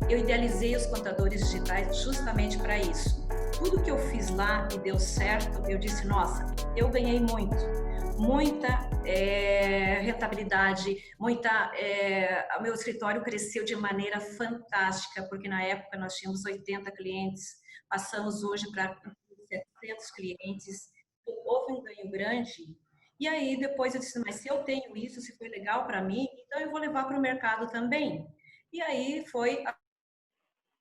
Eu idealizei os contadores digitais justamente para isso. Tudo que eu fiz lá e deu certo, eu disse, nossa, eu ganhei muito. Muita rentabilidade, o meu escritório cresceu de maneira fantástica, porque na época nós tínhamos 80 clientes, passamos hoje para 700 clientes, houve um ganho grande. E aí depois eu disse, mas se eu tenho isso, se foi legal para mim, então eu vou levar para o mercado também. E aí foi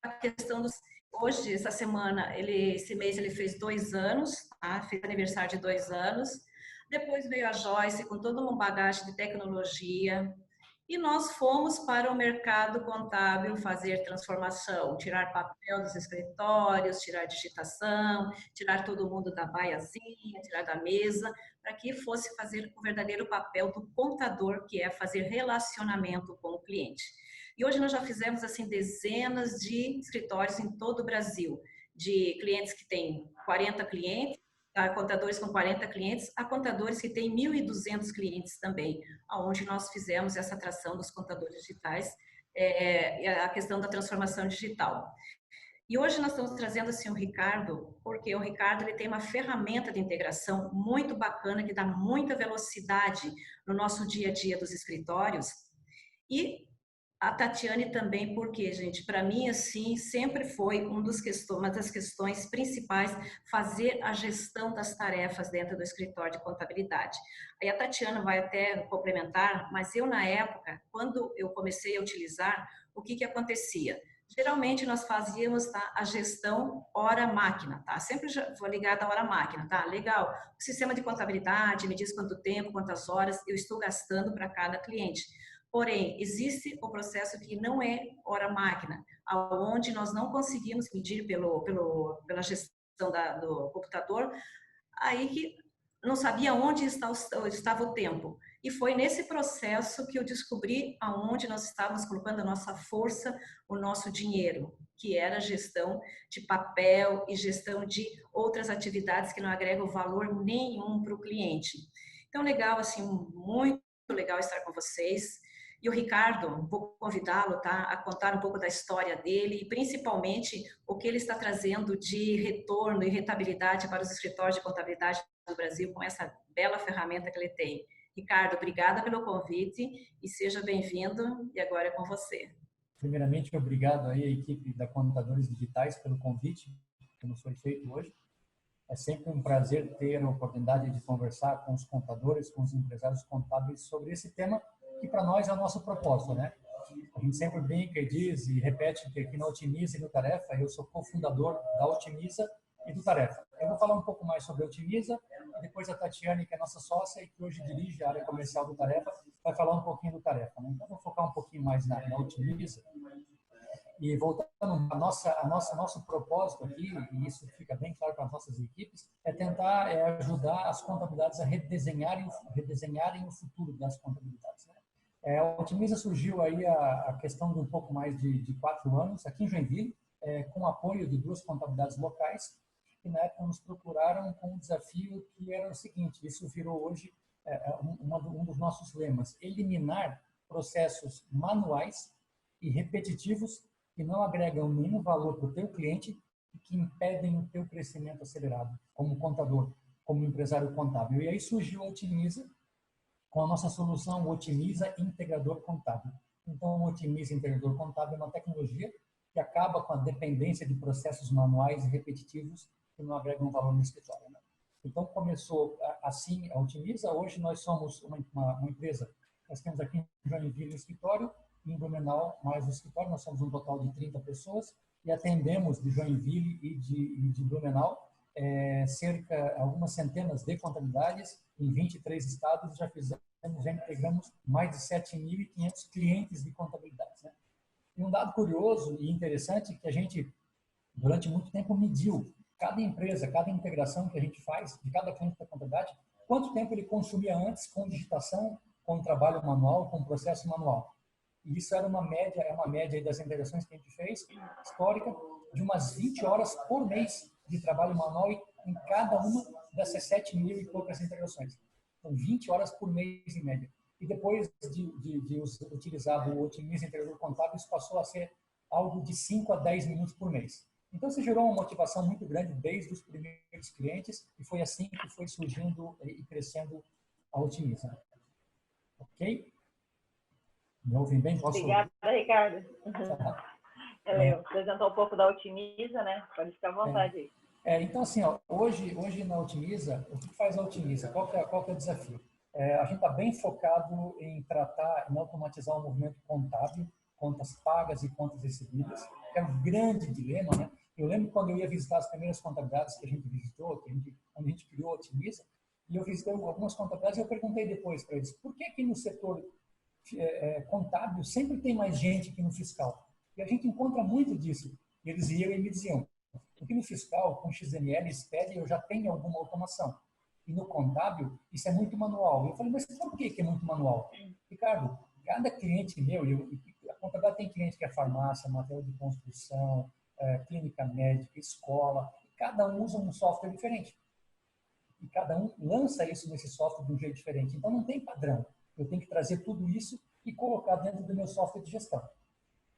a questão dos... Hoje, essa semana, esse mês ele fez 2 anos, tá? Fez aniversário de 2 anos. Depois veio a Joyce com toda uma bagagem de tecnologia. E nós fomos para o mercado contábil fazer transformação, tirar papel dos escritórios, tirar digitação, tirar todo mundo da baiazinha, tirar da mesa, para que fosse fazer o verdadeiro papel do contador, que é fazer relacionamento com o cliente. E hoje nós já fizemos assim dezenas de escritórios em todo o Brasil, de clientes que têm 40 clientes, a contadores com 40 clientes, a contadores que têm 1.200 clientes também, aonde nós fizemos essa atração dos contadores digitais, a questão da transformação digital. E hoje nós estamos trazendo assim o Ricardo, porque o Ricardo ele tem uma ferramenta de integração muito bacana que dá muita velocidade no nosso dia a dia dos escritórios. E a Tatiane também, porque, gente, para mim, assim, sempre foi uma das questões principais fazer a gestão das tarefas dentro do escritório de contabilidade. Aí a Tatiana vai até complementar, mas eu, na época, quando eu comecei a utilizar, o que que acontecia? Geralmente nós fazíamos, tá, a gestão hora-máquina, tá? Sempre vou ligada à hora-máquina, tá? Legal. O sistema de contabilidade me diz quanto tempo, quantas horas eu estou gastando para cada cliente. Porém, existe o processo que não é hora-máquina, onde nós não conseguimos medir pela gestão do computador, aí que não sabia onde estava o tempo. E foi nesse processo que eu descobri aonde nós estávamos colocando a nossa força, o nosso dinheiro, que era a gestão de papel e gestão de outras atividades que não agregam valor nenhum para o cliente. Então, legal, assim, muito legal estar com vocês. E o Ricardo, vou convidá-lo, tá, a contar um pouco da história dele e principalmente o que ele está trazendo de retorno e rentabilidade para os escritórios de contabilidade do Brasil com essa bela ferramenta que ele tem. Ricardo, obrigada pelo convite e seja bem-vindo. E agora é com você. Primeiramente, obrigado aí à equipe da Contadores Digitais pelo convite que nos foi feito hoje. É sempre um prazer ter a oportunidade de conversar com os contadores, com os empresários contábeis sobre esse tema que para nós é o nosso propósito, né? A gente sempre brinca e diz e repete que aqui na Otimiza e no Tarefa, eu sou cofundador da Otimiza e do Tarefa. Eu vou falar um pouco mais sobre a Otimiza e depois a Tatiane, que é nossa sócia e que hoje dirige a área comercial do Tarefa, vai falar um pouquinho do Tarefa, né? Então, vou focar um pouquinho mais na Otimiza. E voltando nosso propósito aqui, e isso fica bem claro para as nossas equipes, é tentar ajudar as contabilidades a redesenharem o futuro das contabilidades, né? A Otimiza surgiu aí a questão de um pouco mais de 4 anos, aqui em Joinville, com o apoio de 2 contabilidades locais, que na época nos procuraram com um desafio que era o seguinte, isso virou hoje um dos nossos lemas, eliminar processos manuais e repetitivos que não agregam nenhum valor para o teu cliente e que impedem o teu crescimento acelerado como contador, como empresário contábil. E aí surgiu a Otimiza, com a nossa solução Otimiza Integrador Contábil. Então, o Otimiza Integrador Contábil é uma tecnologia que acaba com a dependência de processos manuais e repetitivos que não agregam valor no escritório, né? Então, começou assim a Otimiza. Hoje, nós somos uma empresa, nós temos aqui em Joinville um escritório, em Blumenau mais um escritório, nós somos um total de 30 pessoas e atendemos de Joinville e de Blumenau algumas centenas de contabilidades em 23 estados, já integramos mais de 7.500 clientes de contabilidades, né? E um dado curioso e interessante que a gente, durante muito tempo, mediu cada empresa, cada integração que a gente faz, de cada cliente da contabilidade, quanto tempo ele consumia antes com digitação, com trabalho manual, com processo manual. E isso era uma média das integrações que a gente fez, histórica, de umas 20 horas por mês de trabalho manual em cada uma dessas 7.000 e poucas integrações. Então, 20 horas por mês, em média. E depois de utilizar o Otimiza Integrador Contábil, isso passou a ser algo de 5 a 10 minutos por mês. Então, isso gerou uma motivação muito grande desde os primeiros clientes e foi assim que foi surgindo e crescendo a Otimiza. Ok? Me ouvem bem? Posso... Obrigada, Ricardo. Ele apresentou um pouco da Otimiza, né? Pode ficar à vontade aí. Então, assim, ó, hoje na Otimiza, o que faz a Otimiza? Qual que é o desafio? A gente está bem focado em tratar, em automatizar o movimento contábil, contas pagas e contas recebidas, que é um grande dilema, né? Eu lembro quando eu ia visitar as primeiras contabilidades que a gente visitou, quando a gente criou a Otimiza, e eu visitei algumas contabilidades e eu perguntei depois para eles, por que no setor contábil sempre tem mais gente que no fiscal? E a gente encontra muito disso. E eles iam e me diziam, porque no fiscal, com XML, SPED, eu já tenho alguma automação. E no contábil, isso é muito manual. Eu falei, mas por que é muito manual? Ricardo, cada cliente meu, a contabilidade tem cliente que é farmácia, material de construção, clínica médica, escola, cada um usa um software diferente. E cada um lança isso nesse software de um jeito diferente. Então não tem padrão. Eu tenho que trazer tudo isso e colocar dentro do meu software de gestão.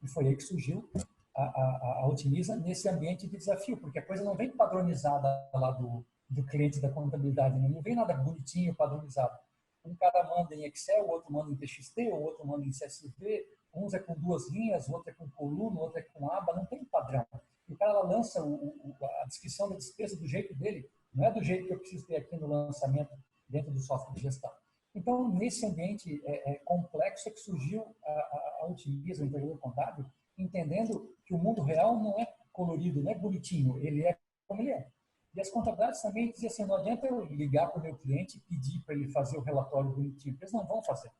E foi aí que surgiu a Otimiza nesse ambiente de desafio, porque a coisa não vem padronizada lá do cliente da contabilidade, não vem nada bonitinho, padronizado. Um cara manda em Excel, o outro manda em TXT, o outro manda em CSV, uns é com 2 linhas, o outro é com coluna, o outro é com aba, não tem padrão. E o cara lança a descrição da despesa do jeito dele, não é do jeito que eu preciso ter aqui no lançamento dentro do software de gestão. Então, nesse ambiente complexo é que surgiu a Otimiza, o integrador contábil, entendendo que o mundo real não é colorido, não é bonitinho, ele é como ele é. E as contabilidades também diziam assim, não adianta eu ligar para o meu cliente e pedir para ele fazer o relatório bonitinho, porque eles não vão fazer.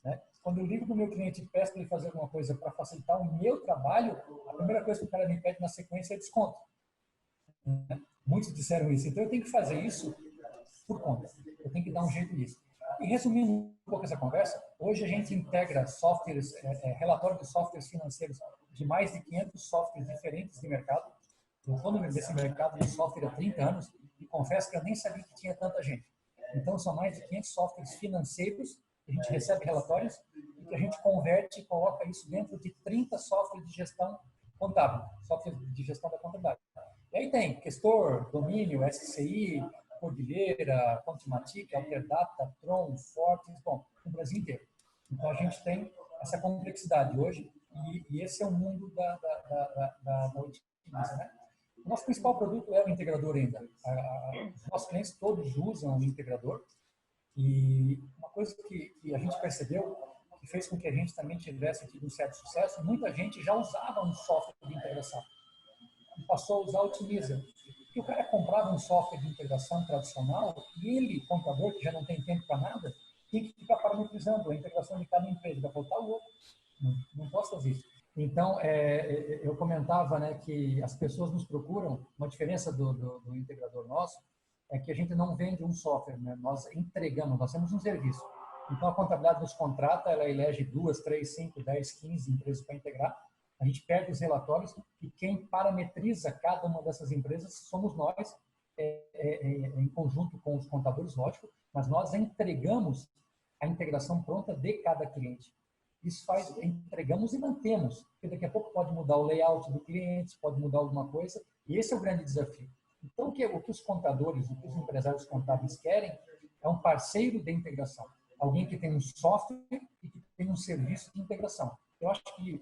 Né? Quando eu ligo para o meu cliente e peço para ele fazer alguma coisa para facilitar o meu trabalho, a primeira coisa que o cara me pede na sequência é desconto. Né? Muitos disseram isso. Então, eu tenho que fazer isso por conta. Eu tenho que dar um jeito nisso. E resumindo um pouco essa conversa, hoje a gente integra softwares, relatório de softwares financeiros de mais de 500 softwares diferentes de mercado. Eu estou nesse mercado de software há 30 anos e confesso que eu nem sabia que tinha tanta gente. Então, são mais de 500 softwares financeiros que a gente recebe relatórios e que a gente converte e coloca isso dentro de 30 softwares de gestão contábil, software de gestão da contabilidade. E aí tem Questor, Domínio, SCI, Cordilheira, Contimatic, Alterdata, Tron, Fortes, bom, no Brasil inteiro. Então, a gente tem essa complexidade hoje e esse é o mundo da Otimiza, né? O nosso principal produto é o integrador ainda. Os nossos clientes todos usam o integrador e uma coisa que a gente percebeu que fez com que a gente também tivesse tido um certo sucesso, muita gente já usava um software de integração e passou a usar o Otimiza. Porque o cara comprava um software de integração tradicional e ele, contador, que já não tem tempo para nada, tem que ficar parametrizando a integração de cada empresa. Vai faltar o outro. Não posso fazer isso. Então, eu comentava, né, que as pessoas nos procuram, uma diferença do integrador nosso é que a gente não vende um software, né? Nós entregamos, nós temos um serviço. Então, a contabilidade nos contrata, ela elege 2, 3, 5, 10, 15 empresas para integrar. A gente pega os relatórios e quem parametriza cada uma dessas empresas somos nós, em conjunto com os contadores, lógico, mas nós entregamos a integração pronta de cada cliente. Isso entregamos e mantemos, porque daqui a pouco pode mudar o layout do cliente, pode mudar alguma coisa, e esse é o grande desafio. Então, o que os contadores, o que os empresários contábeis querem é um parceiro de integração, alguém que tem um software e que tem um serviço de integração. Eu acho que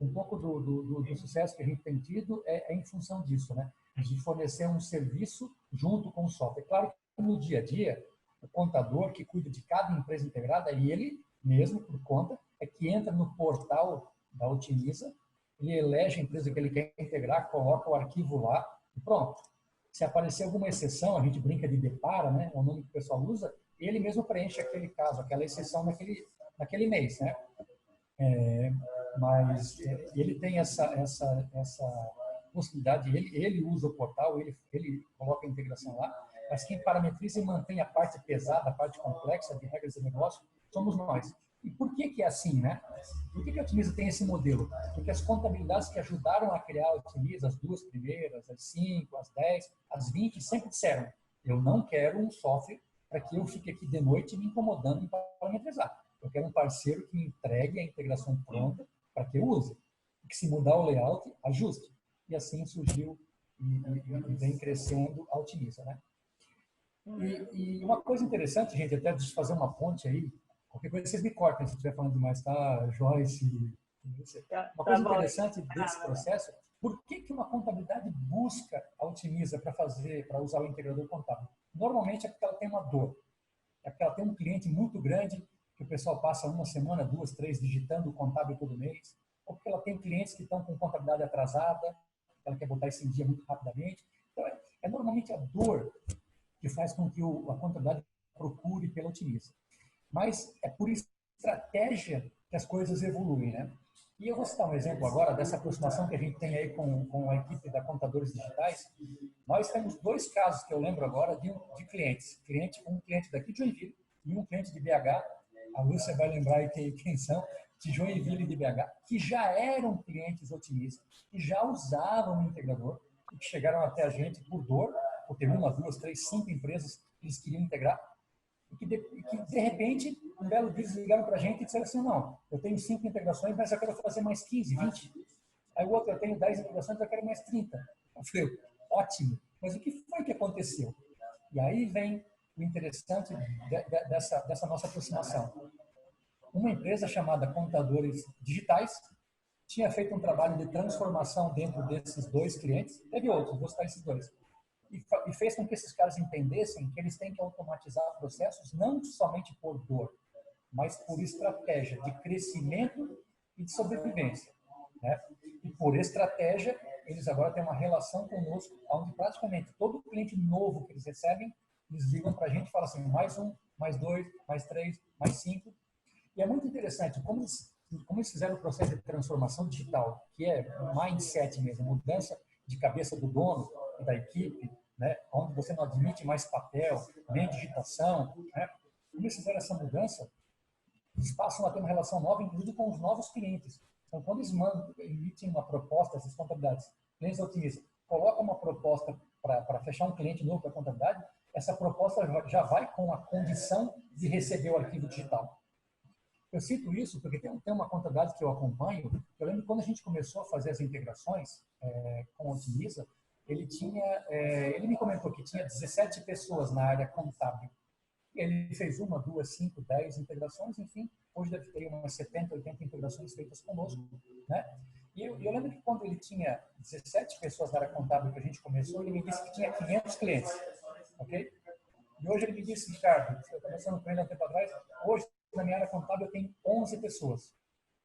um pouco do sucesso que a gente tem tido é em função disso, né? De fornecer um serviço junto com o software. Claro que no dia a dia, o contador que cuida de cada empresa integrada, e ele mesmo, por conta, é que entra no portal da Otimiza, ele elege a empresa que ele quer integrar, coloca o arquivo lá e pronto. Se aparecer alguma exceção, a gente brinca de depara, né? É o nome que o pessoal usa, ele mesmo preenche aquele caso, aquela exceção naquele mês, né? Mas ele tem essa possibilidade, ele usa o portal, ele coloca a integração lá, mas quem parametriza e mantém a parte pesada, a parte complexa de regras de negócio, somos nós. E por que é assim, né? Por que a Otimiza tem esse modelo? Porque as contabilidades que ajudaram a criar a Otimiza, as 2 primeiras, as 5, as 10, as 20, sempre disseram, eu não quero um software para que eu fique aqui de noite me incomodando em parametrizar. Eu quero um parceiro que me entregue a integração pronta para que eu use. que se mudar o layout, ajuste. E assim surgiu e vem crescendo a Otimiza, né? E uma coisa interessante, gente, até de fazer uma ponte aí, qualquer coisa vocês me cortem se estiver falando demais, tá, Joyce? Uma coisa interessante desse processo, por que uma contabilidade busca a Otimiza para usar o integrador contábil? Normalmente é porque ela tem uma dor, é porque ela tem um cliente muito grande, que o pessoal passa uma semana, 2, 3 digitando o contábil todo mês, ou porque ela tem clientes que estão com contabilidade atrasada, ela quer botar isso em dia muito rapidamente. Então, é normalmente a dor que faz com que a contabilidade procure pela Otimiza. Mas é por estratégia que as coisas evoluem, né? E eu vou citar um exemplo agora dessa aproximação que a gente tem aí com a equipe da Contadores Digitais. Nós temos 2 casos que eu lembro agora de clientes. Um cliente daqui de Joinville e um cliente de BH. A Lúcia vai lembrar aí quem são, de Joinville e de BH, que já eram clientes Otimiza, que já usavam o integrador e que chegaram até a gente por dor, por ter 1, 2, 3, 5 empresas que eles queriam integrar, e que de repente, um belo dia, ligaram para a gente e disseram assim, não, eu tenho 5 integrações, mas eu quero fazer mais 15, 20. Aí o outro, eu tenho 10 integrações, eu quero mais 30. Eu falei, ótimo, mas o que foi que aconteceu? E aí vem o interessante dessa nossa aproximação. Uma empresa chamada Contadores Digitais tinha feito um trabalho de transformação dentro desses 2 clientes, teve outros, vou citar esses 2, e fez com que esses caras entendessem que eles têm que automatizar processos não somente por dor, mas por estratégia de crescimento e de sobrevivência, né? E por estratégia, eles agora têm uma relação conosco, onde praticamente todo cliente novo que eles recebem, eles ligam para a gente e falam assim, mais 1, mais 2, mais 3, mais 5. E é muito interessante como eles fizeram o processo de transformação digital, que é mindset mesmo, mudança de cabeça do dono e da equipe, né, onde você não admite mais papel, nem digitação, né? Como eles fizeram essa mudança, eles passam a ter uma relação nova, inclusive com os novos clientes. Então, quando eles emitem uma proposta, essas contabilidades, clientes otimistas, colocam uma proposta para fechar um cliente novo para a contabilidade, essa proposta já vai com a condição de receber o arquivo digital. Eu cito isso porque tem uma contabilidade que eu acompanho. Eu lembro que quando a gente começou a fazer as integrações com a Otimiza, ele me comentou que tinha 17 pessoas na área contábil. Ele fez 1, 2, 5, 10 integrações, enfim, hoje deve ter umas 70, 80 integrações feitas conosco, né? E eu lembro que quando ele tinha 17 pessoas na área contábil que a gente começou, ele me disse que tinha 500 clientes, ok? E hoje ele me disse, Ricardo, eu estava conversando com ele há um tempo atrás, hoje na minha área contábil eu tenho 11 pessoas.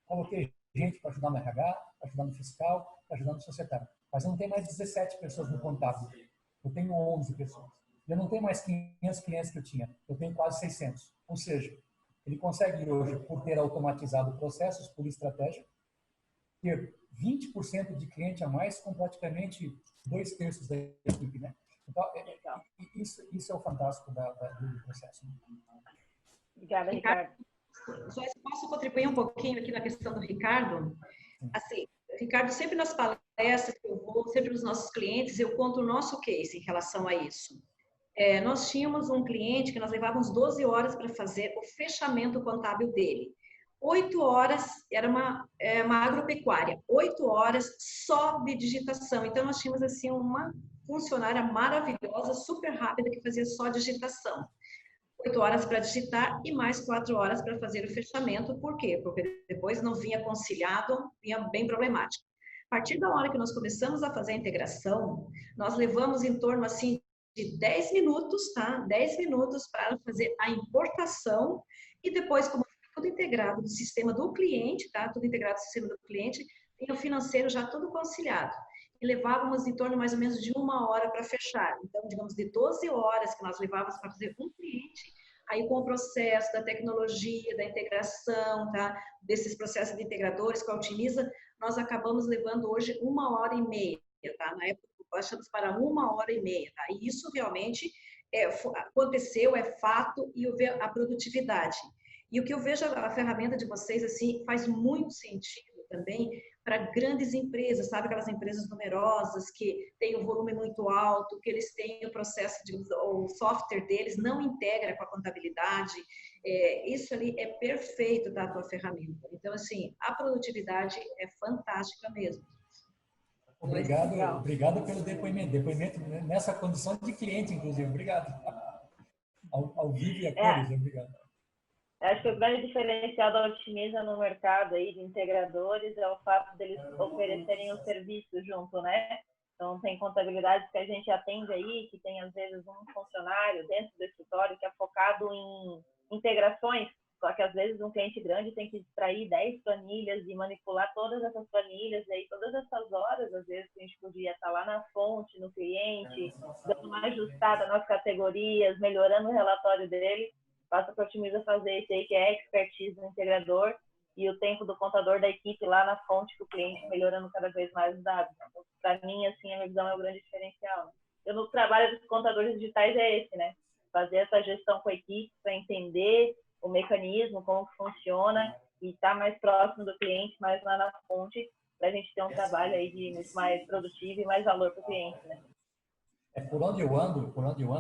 Coloquei gente para ajudar no RH, para ajudar no fiscal, para ajudar no societário. Mas eu não tenho mais 17 pessoas no contábil. Eu tenho 11 pessoas. E eu não tenho mais 500 clientes que eu tinha. Eu tenho quase 600. Ou seja, ele consegue hoje, por ter automatizado processos, por estratégia, ter 20% de cliente a mais com praticamente 2/3 da equipe, né? Então, isso é o fantástico do processo. Obrigada, Ricardo. Joyce, posso contribuir um pouquinho aqui na questão do Ricardo? Assim, Ricardo, sempre nas palestras que eu vou, sempre nos nossos clientes, eu conto o nosso case em relação a isso. Nós tínhamos um cliente que nós levávamos 12 horas para fazer o fechamento contábil dele. 8 horas, era uma agropecuária, 8 horas só de digitação. Então, nós tínhamos assim uma funcionária maravilhosa, super rápida, que fazia só digitação. 8 horas para digitar e mais 4 horas para fazer o fechamento. Por quê? Porque depois não vinha conciliado, vinha bem problemático. A partir da hora que nós começamos a fazer a integração, nós levamos em torno assim de 10 minutos, tá? 10 minutos para fazer a importação e depois, como tudo integrado no sistema do cliente, tá? Tudo integrado no sistema do cliente, e o financeiro já tudo conciliado. E levávamos em torno mais ou menos de 1 hora para fechar. Então, digamos, de 12 horas que nós levávamos para fazer um cliente, aí com o processo da tecnologia, da integração, tá? Desses processos de integradores com a Otimiza, nós acabamos levando hoje 1h30, tá? Na época, baixamos para 1h30, tá? E isso realmente aconteceu, é fato, e eu vejo a produtividade. E o que eu vejo a ferramenta de vocês, assim, faz muito sentido também, para grandes empresas, sabe? Aquelas empresas numerosas que têm um volume muito alto, que eles têm o processo, o software deles não integra com a contabilidade. Isso ali é perfeito da tua ferramenta. Então, assim, a produtividade é fantástica mesmo. Obrigado pelo depoimento nessa condição de cliente, inclusive. Obrigado. Ao vivo e a cores, obrigado. Acho que o grande diferencial da Otimiza no mercado aí de integradores é o fato deles oferecerem o serviço junto, né? Então, tem contabilidades que a gente atende aí, que tem, às vezes, um funcionário dentro do escritório que é focado em integrações, só que, às vezes, um cliente grande tem que extrair 10 planilhas e manipular todas essas planilhas, e aí todas essas horas, às vezes, a gente podia estar lá na fonte, no cliente, dando uma ajustada nas categorias, melhorando o relatório dele, passa para o Otimiza fazer isso aí, que é a expertise do integrador, e o tempo do contador da equipe lá na fonte, do cliente, melhorando cada vez mais os dados. Então, para mim, assim, a minha visão é o grande diferencial. No trabalho dos contadores digitais é esse, né? Fazer essa gestão com a equipe para entender o mecanismo, como funciona, e estar mais próximo do cliente, mais lá na fonte, para a gente ter um trabalho aí de muito mais produtivo e mais valor para o cliente, né? Por onde eu ando,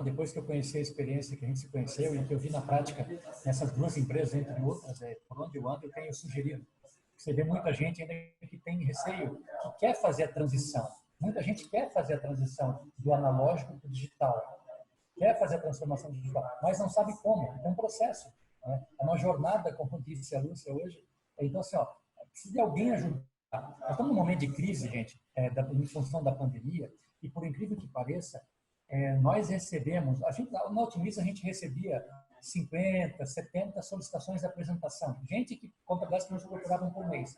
depois que eu conheci a experiência que a gente se conheceu e que eu vi na prática nessas duas empresas, entre outras, por onde eu ando, eu tenho sugerido. Você vê muita gente ainda que tem receio, que quer fazer a transição. Muita gente quer fazer a transição do analógico para o digital, quer fazer a transformação digital, mas não sabe como. É um processo, né? É uma jornada, como disse a Lúcia hoje. Então, assim, precisa de alguém ajudar. Nós estamos num momento de crise, gente, em função da pandemia, e por incrível que pareça, nós recebemos, na Otimiza a gente recebia 50, 70 solicitações de apresentação. Gente que contabilidades que nos procuravam por mês.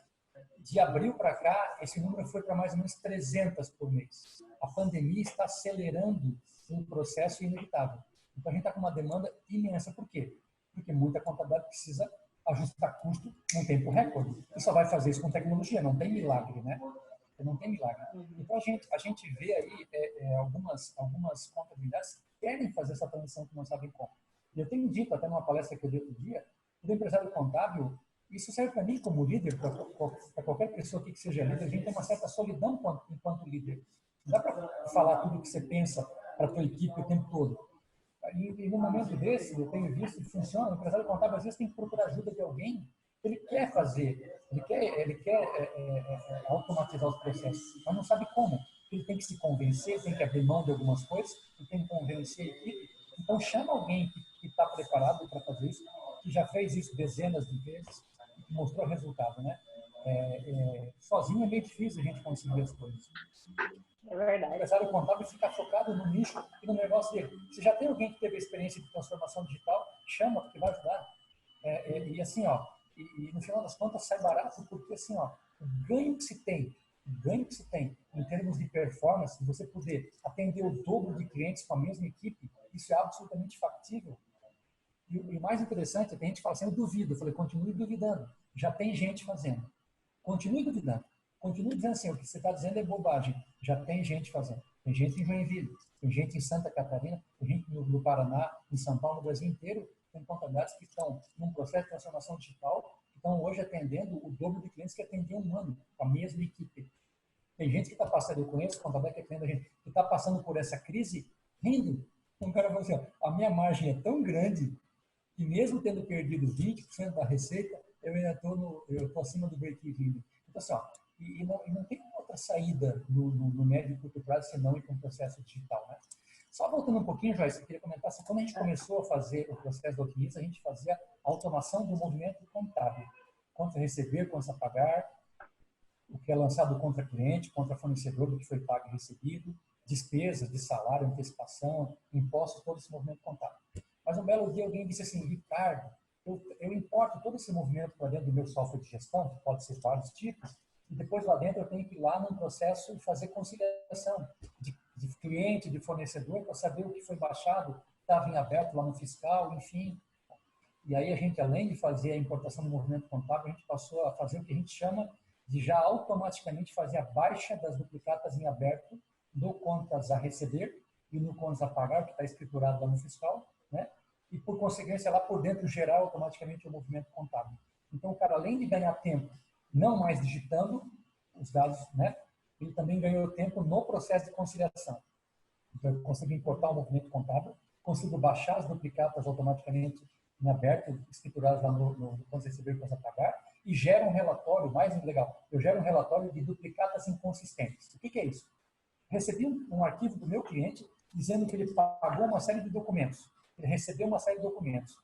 De abril para cá, esse número foi para mais ou menos 300 por mês. A pandemia está acelerando um processo inevitável. Então a gente está com uma demanda imensa. Por quê? Porque muita contabilidade precisa ajustar custo num tempo recorde. E só vai fazer isso com tecnologia, não tem milagre, né? Não tem milagre. Então, a gente vê aí algumas contabilidades que querem fazer essa transição que não sabem como. E eu tenho dito, até numa palestra que eu dei outro dia, o empresário contábil, isso serve para mim como líder, para qualquer pessoa que seja líder, a gente tem uma certa solidão enquanto líder. Não dá para falar tudo o que você pensa para a tua equipe o tempo todo. E num momento desse, eu tenho visto que funciona, o empresário contábil às vezes tem que procurar ajuda de alguém. Ele quer fazer, ele quer automatizar os processos, mas não sabe como. Ele tem que se convencer, tem que abrir mão de algumas coisas, ele tem que convencer a equipe. Então, chama alguém que está preparado para fazer isso, que já fez isso dezenas de vezes e que mostrou resultado, né? Sozinho é meio difícil a gente conseguir as coisas. É verdade. O empresário contábil fica focado no nicho e no negócio dele. Se já tem alguém que teve experiência de transformação digital, chama, porque vai ajudar. E assim, e no final das contas sai barato, porque assim, o ganho que se tem em termos de performance, de você poder atender o dobro de clientes com a mesma equipe, isso é absolutamente factível. E o mais interessante é que a gente fala assim, eu duvido. Eu falei, continue duvidando. Já tem gente fazendo. Continue duvidando. Continue dizendo assim, o que você está dizendo é bobagem. Já tem gente fazendo. Tem gente em Joinville, tem gente em Santa Catarina, tem gente no Paraná, em São Paulo, no Brasil inteiro. Tem contabilidades que estão num processo de transformação digital, que estão hoje atendendo o dobro de clientes que atendiam um ano, com a mesma equipe. Tem gente que está passando, eu conheço contabilidade que atende a gente, que está passando por essa crise rindo. Um cara falou assim, a minha margem é tão grande que mesmo tendo perdido 20% da receita, eu ainda estou acima do break-even. Então, assim, e não tem outra saída no médio e curto prazo senão ir para um processo digital, né? Só voltando um pouquinho, Joyce, eu queria comentar assim, quando a gente começou a fazer o processo da Otimiza, a gente fazia a automação do movimento contábil. Contra receber, contra pagar, o que é lançado contra cliente, contra fornecedor, do que foi pago e recebido, despesas de salário, antecipação, impostos, todo esse movimento contábil. Mas um belo dia alguém disse assim, Ricardo, eu importo todo esse movimento para dentro do meu software de gestão, que pode ser vários tipos, e depois lá dentro eu tenho que ir lá num processo e fazer conciliação de cliente, de fornecedor, para saber o que foi baixado, estava em aberto lá no fiscal, enfim. E aí a gente, além de fazer a importação do movimento contábil, a gente passou a fazer o que a gente chama de já automaticamente fazer a baixa das duplicatas em aberto do contas a receber e no contas a pagar, que está escriturado lá no fiscal, né? E por consequência lá por dentro gerar automaticamente o movimento contábil. Então o cara, além de ganhar tempo, não mais digitando, os dados, né? Ele também ganhou tempo no processo de conciliação. Então, eu consigo importar o movimento contábil, consigo baixar as duplicatas automaticamente em aberto, escrituradas lá no quando você receber coisa a pagar, e gera um relatório, mais legal, eu gero um relatório de duplicatas inconsistentes. O que é isso? Recebi um arquivo do meu cliente dizendo que ele pagou uma série de documentos, ele recebeu uma série de documentos.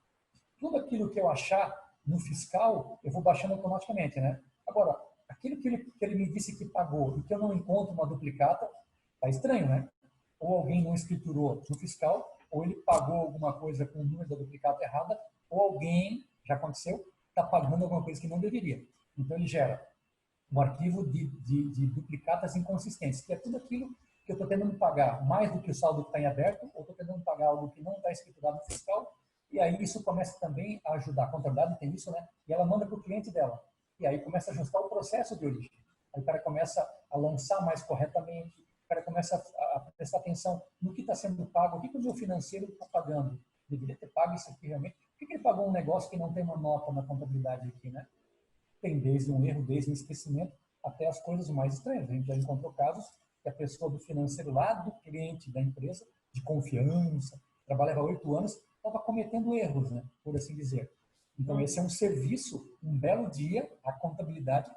Tudo aquilo que eu achar no fiscal, eu vou baixando automaticamente, né? Agora, aquilo que ele me disse que pagou e que eu não encontro uma duplicata, tá estranho, né? Ou alguém não escriturou no fiscal, ou ele pagou alguma coisa com o número da duplicata errada, ou alguém, já aconteceu, está pagando alguma coisa que não deveria. Então, ele gera um arquivo de duplicatas inconsistentes, que é tudo aquilo que eu estou tentando pagar mais do que o saldo que está em aberto, ou estou tentando pagar algo que não está escriturado no fiscal, e aí isso começa também a ajudar. A contabilidade tem isso, né? E ela manda para o cliente dela. E aí começa a ajustar o processo de origem. Aí o cara começa a lançar mais corretamente, o cara começa a prestar atenção no que está sendo pago, o que o meu financeiro está pagando. Deveria ter pago isso aqui realmente. Por que ele pagou um negócio que não tem uma nota na contabilidade aqui, né? Tem desde um erro, desde um esquecimento, até as coisas mais estranhas. A gente já encontrou casos que a pessoa do financeiro lá do cliente da empresa, de confiança, trabalhava 8 anos, estava cometendo erros, né? Por assim dizer. Então, esse é um serviço, um belo dia, a contabilidade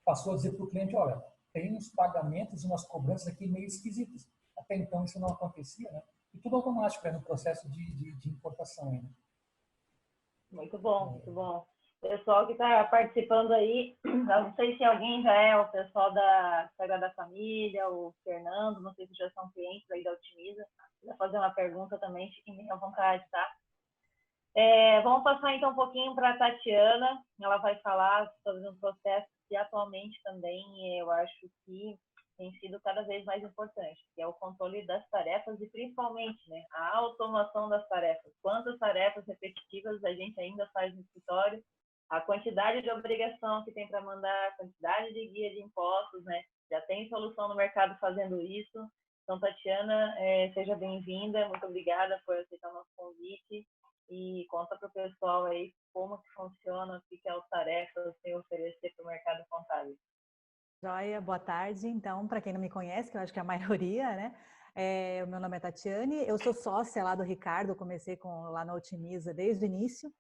passou a dizer para o cliente, olha, tem uns pagamentos e umas cobranças aqui meio esquisitas. Até então, isso não acontecia, né? E tudo automático, no processo de importação. Né? Muito bom, muito bom. Pessoal que está participando aí, não sei se alguém já é o pessoal da Sagrada Família, o Fernando, não sei se já são clientes aí da Otimiza. Se quiser fazer uma pergunta também, fiquem bem à vontade, tá? Vamos passar então um pouquinho para a Tatiana. Ela vai falar sobre um processo que atualmente também eu acho que tem sido cada vez mais importante, que é o controle das tarefas e principalmente, né, a automação das tarefas. Quantas tarefas repetitivas a gente ainda faz no escritório, a quantidade de obrigação que tem para mandar, a quantidade de guia de impostos, né? Já tem solução no mercado fazendo isso. Então, Tatiana, seja bem-vinda, muito obrigada por aceitar o nosso convite e conta para o pessoal aí como que funciona, o que é o Tarefas tem oferecer para o mercado contábil. Joia, boa tarde. Então, para quem não me conhece, que eu acho que é a maioria, né? O meu nome é Tatiane, eu sou sócia lá do Ricardo, comecei lá na Otimiza desde o início.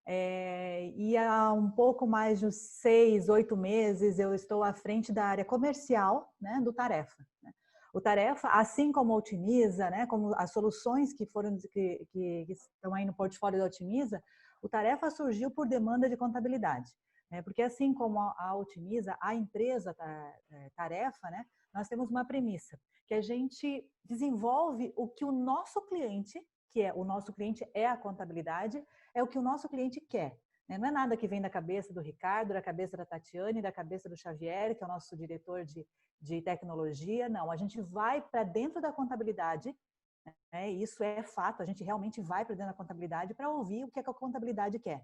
E há um pouco mais de 6, 8 meses eu estou à frente da área comercial, né, do Tarefa. Né? O Tarefa, assim como a Otimiza, né, como as soluções que estão aí no portfólio da Otimiza, o Tarefa surgiu por demanda de contabilidade. Porque assim como a Otimiza, a empresa Tarefa, né, nós temos uma premissa, que a gente desenvolve o que o nosso cliente, o nosso cliente é a contabilidade, é o que o nosso cliente quer. Não é nada que vem da cabeça do Ricardo, da cabeça da Tatiane, da cabeça do Xavier, que é o nosso diretor de tecnologia. Não, a gente vai para dentro da contabilidade, né? Isso é fato, a gente realmente vai para dentro da contabilidade para ouvir o que a contabilidade quer.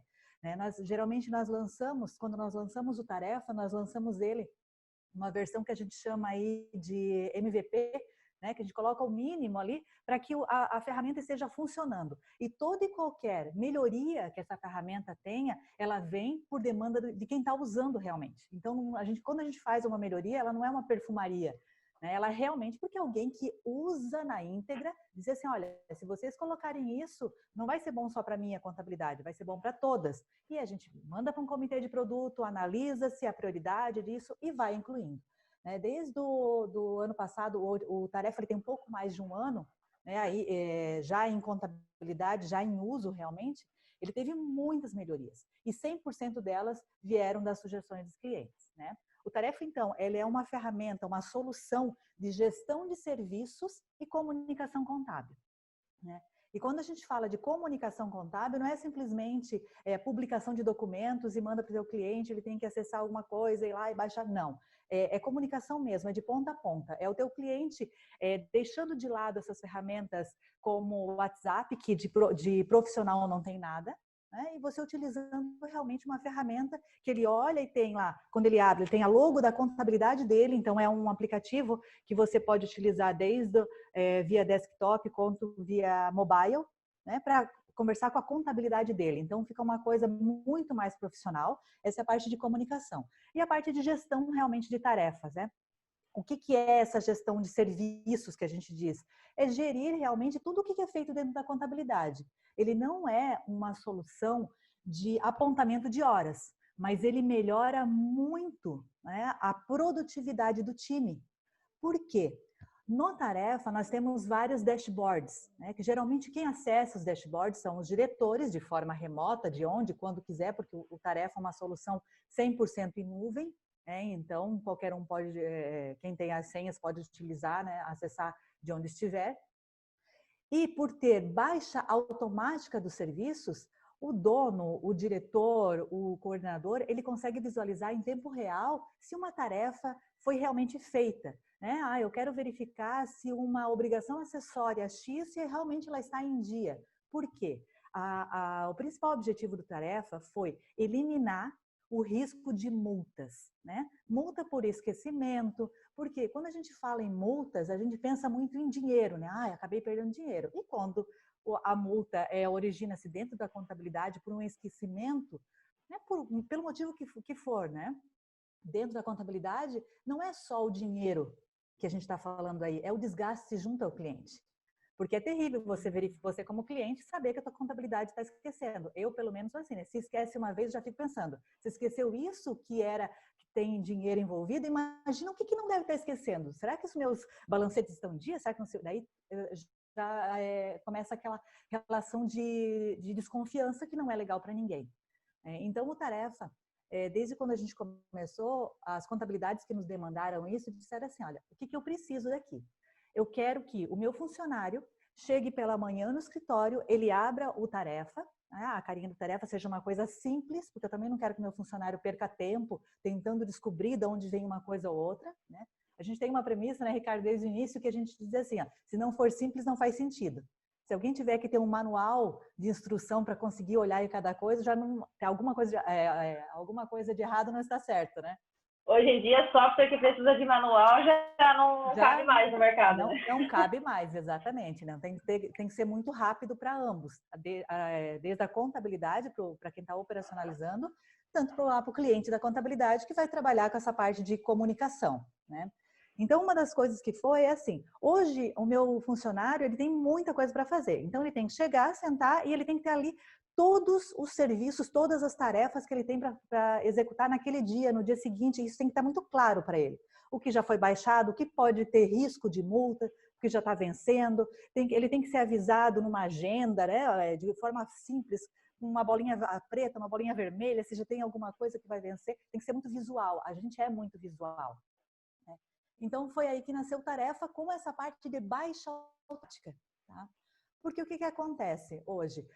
Geralmente quando nós lançamos o Tarefa, nós lançamos ele uma versão que a gente chama aí de MVP, né, que a gente coloca o mínimo ali para que a ferramenta esteja funcionando. E toda e qualquer melhoria que essa ferramenta tenha, ela vem por demanda de quem está usando realmente. Então, quando a gente faz uma melhoria, ela não é uma perfumaria, né? Ela é realmente porque alguém que usa na íntegra diz assim, olha, se vocês colocarem isso, não vai ser bom só para mim a contabilidade, vai ser bom para todas. E a gente manda para um comitê de produto, analisa-se a prioridade disso e vai incluindo. Desde do ano passado, o Tarefa ele tem um pouco mais de um ano, né, já em contabilidade, já em uso realmente, ele teve muitas melhorias. E 100% delas vieram das sugestões dos clientes. Né? O Tarefa, então, ele é uma ferramenta, uma solução de gestão de serviços e comunicação contábil. Né? E quando a gente fala de comunicação contábil, não é simplesmente publicação de documentos e manda para o seu cliente, ele tem que acessar alguma coisa, ir lá e baixar. Não. É comunicação mesmo, é de ponta a ponta. É o teu cliente deixando de lado essas ferramentas como o WhatsApp, que de profissional não tem nada, né? E você utilizando realmente uma ferramenta que ele olha e tem lá, quando ele abre, ele tem a logo da contabilidade dele, então é um aplicativo que você pode utilizar desde via desktop quanto via mobile, né? Para conversar com a contabilidade dele. Então, fica uma coisa muito mais profissional. Essa é a parte de comunicação. E a parte de gestão, realmente, de tarefas, né? O que é essa gestão de serviços que a gente diz? É gerir realmente tudo o que é feito dentro da contabilidade. Ele não é uma solução de apontamento de horas, mas ele melhora muito, né, a produtividade do time. Por quê? No Tarefa, nós temos vários dashboards, né, que geralmente quem acessa os dashboards são os diretores de forma remota, de onde, quando quiser, porque o Tarefa é uma solução 100% em nuvem. Então, qualquer um pode, quem tem as senhas pode utilizar, né, acessar de onde estiver. E por ter baixa automática dos serviços, o dono, o diretor, o coordenador, ele consegue visualizar em tempo real se uma tarefa foi realmente feita. Né? Eu quero verificar se uma obrigação acessória X, se realmente ela está em dia. Por quê? O principal objetivo do Tarefa foi eliminar o risco de multas, né? Multa por esquecimento, porque quando a gente fala em multas, a gente pensa muito em dinheiro, né? Acabei perdendo dinheiro. E quando a multa origina-se dentro da contabilidade por um esquecimento, né? Pelo motivo que for, né? Dentro da contabilidade, não é só o dinheiro que a gente está falando aí, é o desgaste junto ao cliente. Porque é terrível você como cliente saber que a tua contabilidade está esquecendo. Eu, pelo menos, assim, né? Se esquece uma vez, já fico pensando. Se esqueceu isso que tem dinheiro envolvido, imagina o que não deve estar esquecendo. Será que os meus balancetes estão em dia? Será que não sei? Daí já começa aquela relação de desconfiança que não é legal para ninguém. Então, o Tarefa, desde quando a gente começou, as contabilidades que nos demandaram isso, disseram assim, olha, o que eu preciso daqui? Eu quero que o meu funcionário chegue pela manhã no escritório, ele abra o Tarefa, né? A carinha do Tarefa seja uma coisa simples, porque eu também não quero que meu funcionário perca tempo tentando descobrir de onde vem uma coisa ou outra, né? A gente tem uma premissa, né, Ricardo, desde o início, que a gente diz assim, se não for simples, não faz sentido. Se alguém tiver que ter um manual de instrução para conseguir olhar em cada coisa, já não alguma coisa de errado não está certo, né? Hoje em dia, software que precisa de manual já não cabe mais no mercado. Não cabe mais, exatamente. Não. Tem que ser muito rápido para ambos, desde a contabilidade para quem está operacionalizando, tanto para o cliente da contabilidade que vai trabalhar com essa parte de comunicação, né? Então, uma das coisas que foi é assim, hoje o meu funcionário ele tem muita coisa para fazer. Então, ele tem que chegar, sentar e ele tem que ter ali todos os serviços, todas as tarefas que ele tem para executar naquele dia, no dia seguinte. Isso tem que estar muito claro para ele. O que já foi baixado, o que pode ter risco de multa, o que já está vencendo. Ele tem que ser avisado numa agenda, né, de forma simples, uma bolinha preta, uma bolinha vermelha, se já tem alguma coisa que vai vencer. Tem que ser muito visual. A gente é muito visual. Então, foi aí que nasceu Tarefa com essa parte de baixa automática. Tá? Porque o que acontece hoje?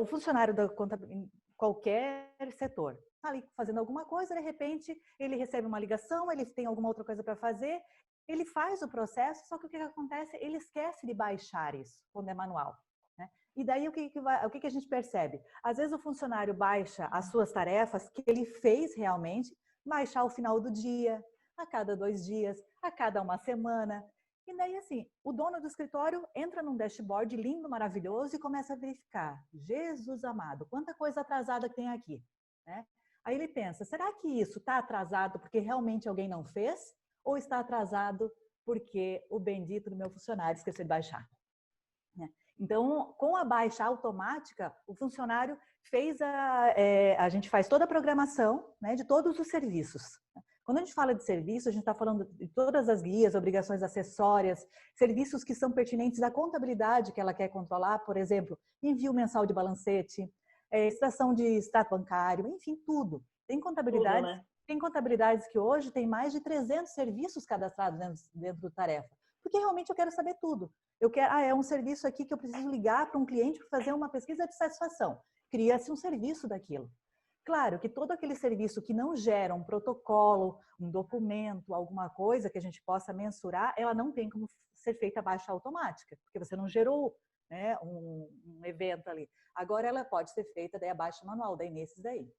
O funcionário da contabilidade, em qualquer setor, está ali fazendo alguma coisa, de repente, ele recebe uma ligação, ele tem alguma outra coisa para fazer, ele faz o processo, só que o que acontece? Ele esquece de baixar isso, quando é manual. Né? E daí, o que a gente percebe? Às vezes, o funcionário baixa as suas tarefas que ele fez realmente, baixar ao final do dia, a cada 2 dias, a cada uma semana. E daí, assim, o dono do escritório entra num dashboard lindo, maravilhoso e começa a verificar. Jesus amado, quanta coisa atrasada que tem aqui. Né? Aí ele pensa, será que isso está atrasado porque realmente alguém não fez? Ou está atrasado porque o bendito do meu funcionário esqueceu de baixar? Então, com a baixa automática, o funcionário fez a gente faz toda a programação, né, de todos os serviços. Quando a gente fala de serviço, a gente está falando de todas as guias, obrigações acessórias, serviços que são pertinentes à contabilidade que ela quer controlar, por exemplo, envio mensal de balancete, extração de extrato bancário, enfim, tudo. Tem contabilidades, tudo, né? Tem contabilidades que hoje tem mais de 300 serviços cadastrados dentro do Tarefa, porque realmente eu quero saber tudo. Eu quero, é um serviço aqui que eu preciso ligar para um cliente para fazer uma pesquisa de satisfação. Cria-se um serviço daquilo. Claro que todo aquele serviço que não gera um protocolo, um documento, alguma coisa que a gente possa mensurar, ela não tem como ser feita a baixa automática, porque você não gerou, né, um evento ali. Agora ela pode ser feita daí a baixa manual, daí nesses daí.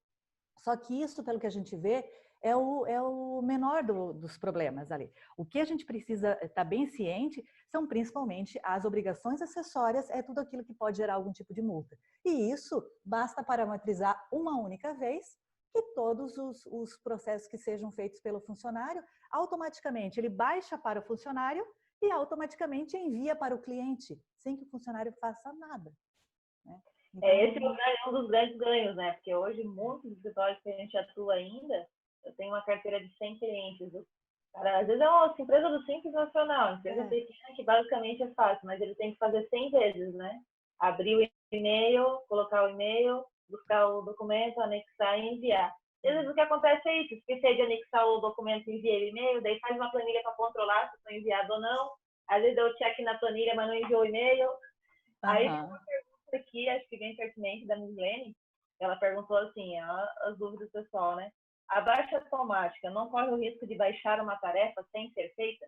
Só que isso, pelo que a gente vê, é o menor dos problemas ali. O que a gente precisa estar bem ciente são principalmente as obrigações acessórias, é tudo aquilo que pode gerar algum tipo de multa. E isso basta parametrizar uma única vez, que todos os processos que sejam feitos pelo funcionário, automaticamente ele baixa para o funcionário e automaticamente envia para o cliente, sem que o funcionário faça nada, né? Então, esse é um dos grandes ganhos, né? Porque hoje, muitos escritórios que a gente atua ainda, eu tenho uma carteira de 100 clientes. Cara, às vezes é uma empresa do Simples Nacional, empresa pequena que basicamente é fácil, mas ele tem que fazer 100 vezes, né? Abrir o e-mail, colocar o e-mail, buscar o documento, anexar e enviar. Às vezes o que acontece é isso, esquecer de anexar o documento e enviar o e-mail, daí faz uma planilha para controlar se foi enviado ou não. Às vezes deu check na planilha, mas não enviou o e-mail. Aí aqui, acho que bem pertinente da Mislene, ela perguntou assim, as dúvidas do pessoal, né? A baixa automática não corre o risco de baixar uma tarefa sem ser feita?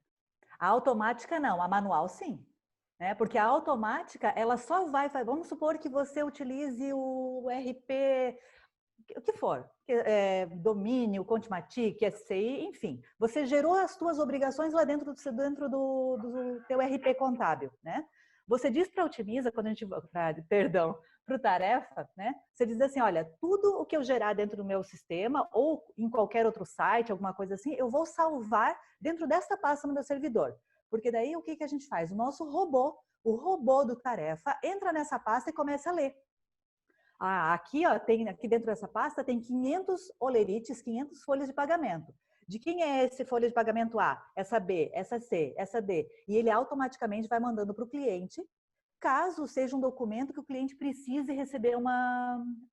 A automática não, a manual sim. Né? Porque a automática, ela só vai, vamos supor que você utilize o RP, o que for, domínio, Contimatic, SCI, enfim. Você gerou as suas obrigações lá dentro do teu RP contábil, né? Você diz para a Otimiza, quando a gente, para o Tarefa, né? Você diz assim, olha, tudo o que eu gerar dentro do meu sistema ou em qualquer outro site, alguma coisa assim, eu vou salvar dentro desta pasta no meu servidor. Porque daí o que a gente faz? O robô do Tarefa entra nessa pasta e começa a ler. Aqui dentro dessa pasta tem 500 olerites, 500 folhas de pagamento. De quem é esse folha de pagamento A? Essa B, essa C, essa D. E ele automaticamente vai mandando para o cliente, caso seja um documento que o cliente precise receber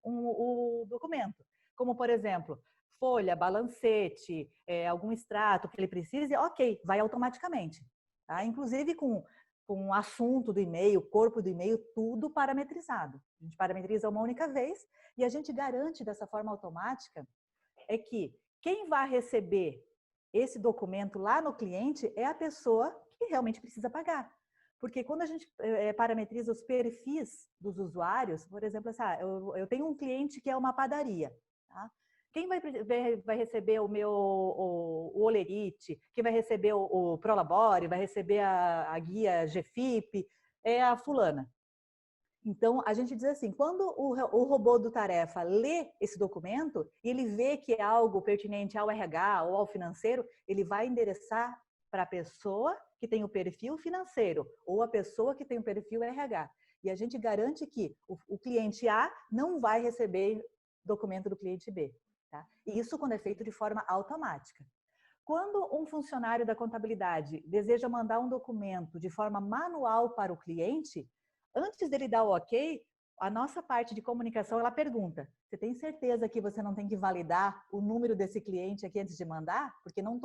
o documento. Como, por exemplo, folha, balancete, algum extrato que ele precise, ok, vai automaticamente. Tá? Inclusive com o assunto do e-mail, o corpo do e-mail, tudo parametrizado. A gente parametriza uma única vez e a gente garante dessa forma automática é que quem vai receber esse documento lá no cliente é a pessoa que realmente precisa pagar. Porque quando a gente parametriza os perfis dos usuários, por exemplo, assim, eu tenho um cliente que é uma padaria, tá? Quem vai receber o Olerite, quem vai receber o Prolabore, vai receber a guia GFIP, é a fulana. Então, a gente diz assim, quando o robô do Tarefa lê esse documento e ele vê que é algo pertinente ao RH ou ao financeiro, ele vai endereçar para a pessoa que tem o perfil financeiro ou a pessoa que tem o perfil RH. E a gente garante que o cliente A não vai receber documento do cliente B. Tá? E isso quando é feito de forma automática. Quando um funcionário da contabilidade deseja mandar um documento de forma manual para o cliente, antes dele dar o ok, a nossa parte de comunicação, ela pergunta, você tem certeza que você não tem que validar o número desse cliente aqui antes de mandar? Porque não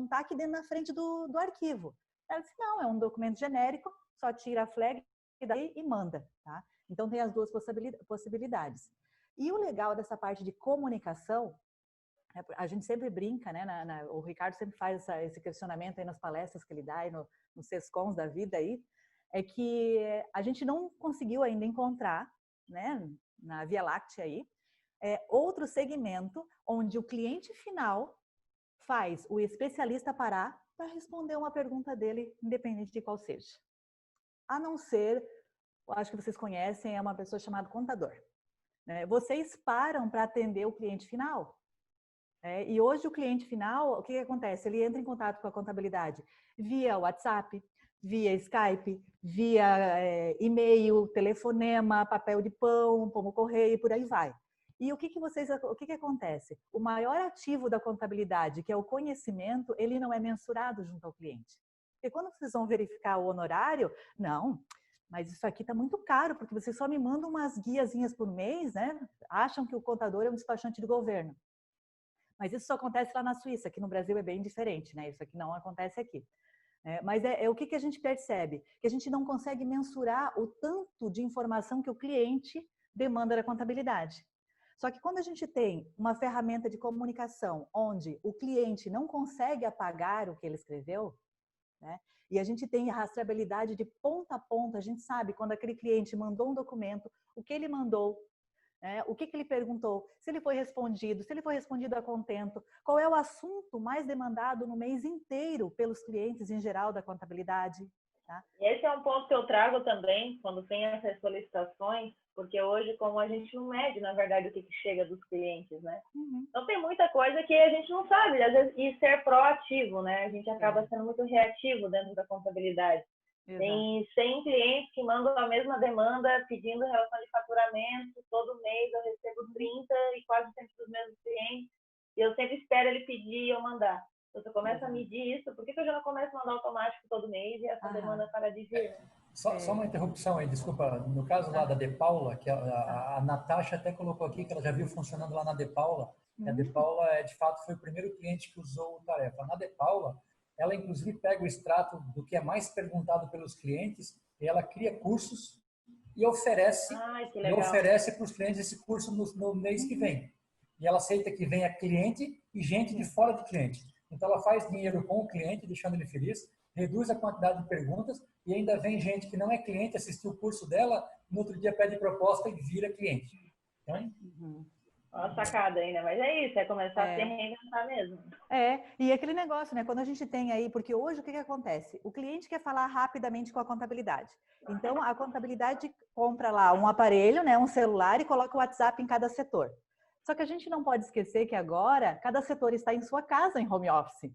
está aqui dentro na frente do arquivo. Ela disse, não, é um documento genérico, só tira a flag e manda. Tá? Então tem as duas possibilidades. E o legal dessa parte de comunicação, a gente sempre brinca, né? O Ricardo sempre faz esse questionamento aí nas palestras que ele dá, aí nos Sescons da vida aí, é que a gente não conseguiu ainda encontrar, né, na Via Láctea aí, outro segmento onde o cliente final faz o especialista parar para responder uma pergunta dele, independente de qual seja. A não ser, acho que vocês conhecem, é uma pessoa chamada contador. Vocês param para atender o cliente final. E hoje o cliente final, o que acontece? Ele entra em contato com a contabilidade via WhatsApp, via Skype, via e-mail, telefonema, papel de pão, pombo correio, por aí vai. E o que acontece? O maior ativo da contabilidade, que é o conhecimento, ele não é mensurado junto ao cliente. Porque quando vocês vão verificar o honorário, não, mas isso aqui está muito caro, porque vocês só me mandam umas guiazinhas por mês, né? Acham que o contador é um despachante do governo. Mas isso só acontece lá na Suíça, aqui no Brasil é bem diferente, né? Isso aqui não acontece aqui. Mas o que a gente percebe? Que a gente não consegue mensurar o tanto de informação que o cliente demanda da contabilidade. Só que quando a gente tem uma ferramenta de comunicação onde o cliente não consegue apagar o que ele escreveu, né? E a gente tem a rastreabilidade de ponta a ponta, a gente sabe quando aquele cliente mandou um documento, o que ele mandou, O que ele perguntou, se ele foi respondido a contento, qual é o assunto mais demandado no mês inteiro pelos clientes em geral da contabilidade. Tá? Esse é um ponto que eu trago também, quando tem essas solicitações, porque hoje, como a gente não mede, na verdade, o que chega dos clientes, né? Então, tem muita coisa que a gente não sabe, às vezes, e ser proativo, né? A gente acaba sendo muito reativo dentro da contabilidade. Exato. Tem 100 clientes que mandam a mesma demanda, pedindo relação de faturamento, todo mês eu recebo 30 e quase sempre dos mesmos clientes, e eu sempre espero ele pedir e eu mandar. Então, você começa a medir isso, por que eu já não começo a mandar automático todo mês e essa demanda para de vir, né? Só uma interrupção aí, desculpa. No caso lá da De Paula, que a Natasha até colocou aqui que ela já viu funcionando lá na De Paula. A De Paula, de fato, foi o primeiro cliente que usou o Tarefa. Na De Paula, ela inclusive pega o extrato do que é mais perguntado pelos clientes e ela cria cursos e oferece para os clientes esse curso no mês que vem. E ela aceita que venha cliente e gente de fora do cliente. Então, ela faz dinheiro com o cliente, deixando ele feliz, reduz a quantidade de perguntas e ainda vem gente que não é cliente, assistiu o curso dela, no outro dia pede proposta e vira cliente. Então, Uma sacada ainda, mas é isso, é começar a se reinventar mesmo. E aquele negócio, né? Quando a gente tem aí, porque hoje o que acontece? O cliente quer falar rapidamente com a contabilidade. Então, a contabilidade compra lá um aparelho, né, um celular e coloca o WhatsApp em cada setor. Só que a gente não pode esquecer que agora cada setor está em sua casa em home office.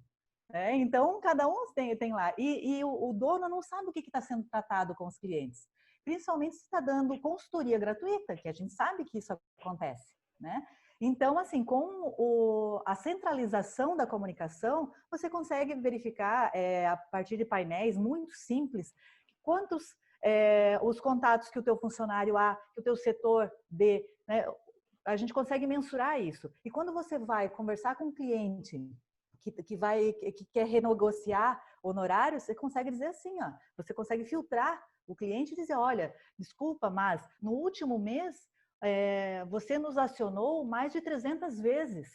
Então, cada um tem lá. E o dono não sabe o que está sendo tratado com os clientes. Principalmente se está dando consultoria gratuita, que a gente sabe que isso acontece. Né? Então, assim, com a centralização da comunicação, você consegue verificar, a partir de painéis muito simples, quantos os contatos que o teu funcionário que o teu setor dê, né? A gente consegue mensurar isso. E quando você vai conversar com um cliente que quer renegociar honorários, você consegue dizer assim, ó, você consegue filtrar o cliente e dizer, olha, desculpa, mas no último mês você nos acionou mais de 300 vezes.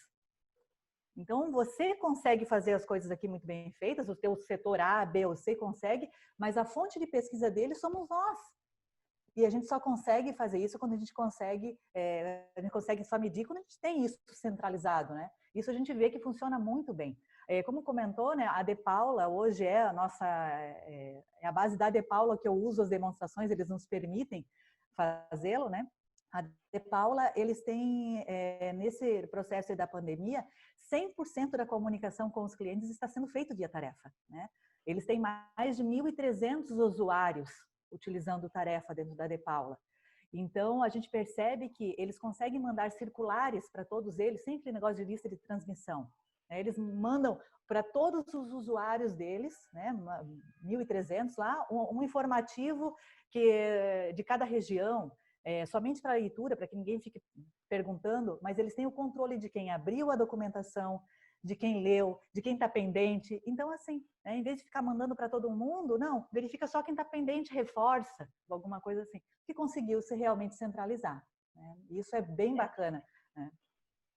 Então, você consegue fazer as coisas aqui muito bem feitas, o teu setor A, B ou C consegue, mas a fonte de pesquisa dele somos nós. E a gente só consegue fazer isso quando a gente consegue só medir quando a gente tem isso centralizado, né? Isso a gente vê que funciona muito bem. Como comentou, né, a De Paula hoje é a base da De Paula que eu uso as demonstrações, eles nos permitem fazê-lo, né? A De Paula, eles têm, nesse processo da pandemia, 100% da comunicação com os clientes está sendo feito via Tarefa, né? Eles têm mais de 1.300 usuários utilizando Tarefa dentro da De Paula. Então, a gente percebe que eles conseguem mandar circulares para todos eles, sem aquele negócio de lista de transmissão. Eles mandam para todos os usuários deles, né, 1.300 lá, um informativo de cada região, somente para a leitura, para que ninguém fique perguntando, mas eles têm o controle de quem abriu a documentação, de quem leu, de quem está pendente. Então, assim, né, em vez de ficar mandando para todo mundo, não, verifica só quem está pendente, reforça, alguma coisa assim, que conseguiu se realmente centralizar. Né? Isso é bem bacana. Né?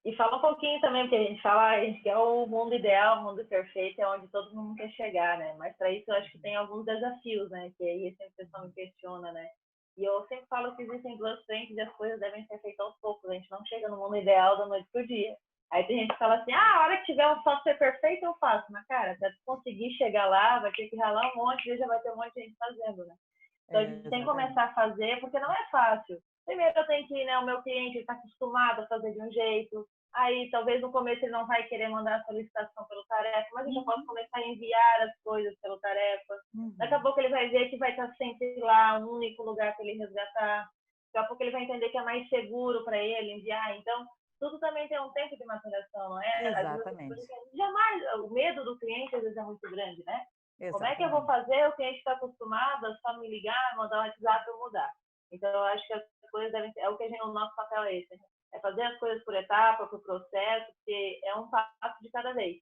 E fala um pouquinho também, porque a gente quer o mundo ideal, o mundo perfeito, é onde todo mundo quer chegar, né? Mas para isso eu acho que tem alguns desafios, né? Que aí sempre o pessoal me questiona, né? E eu sempre falo que existem duas frentes e as coisas devem ser feitas aos poucos. A gente não chega no mundo ideal da noite pro dia. Aí tem gente que fala assim, a hora que tiver um software perfeito eu faço. Mas, cara, para conseguir chegar lá, vai ter que ralar um monte e já vai ter um monte de gente fazendo, né? Então, a gente tem que começar a fazer, porque não é fácil. Primeiro eu tenho que, né, o meu cliente está acostumado a fazer de um jeito. Aí, talvez no começo ele não vai querer mandar a solicitação pelo Tarefa, mas eu já posso começar a enviar as coisas pelo Tarefa. Daqui a pouco ele vai ver que vai estar sempre lá, um único lugar para ele resgatar. Daqui a pouco ele vai entender que é mais seguro para ele enviar. Então, tudo também tem um tempo de maturação, não é? Exatamente. Jamais, o medo do cliente às vezes é muito grande, né? Exatamente. Como é que eu vou fazer? O cliente está acostumado a só me ligar, mandar um WhatsApp e mudar. Então, eu acho que as coisas devem ser, o nosso papel é esse, é fazer as coisas por etapa, por processo, porque é um passo de cada vez.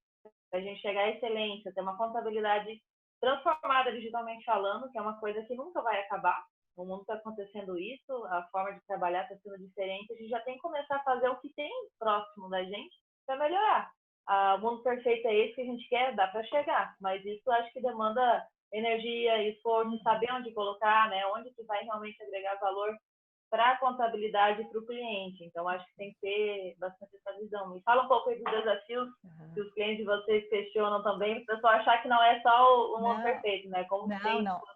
Para a gente chegar à excelência, ter uma contabilidade transformada digitalmente falando, que é uma coisa que nunca vai acabar. O mundo está acontecendo isso, a forma de trabalhar está sendo diferente. A gente já tem que começar a fazer o que tem próximo da gente para melhorar. O mundo perfeito é esse que a gente quer, dá para chegar, mas isso acho que demanda energia, esforço, saber onde colocar, né? Onde que vai realmente agregar valor para a contabilidade e para o cliente. Então, acho que tem que ter bastante essa visão. Me fala um pouco aí dos desafios que os clientes de vocês questionam também, para o pessoal achar que não é só o mundo perfeito, né? Como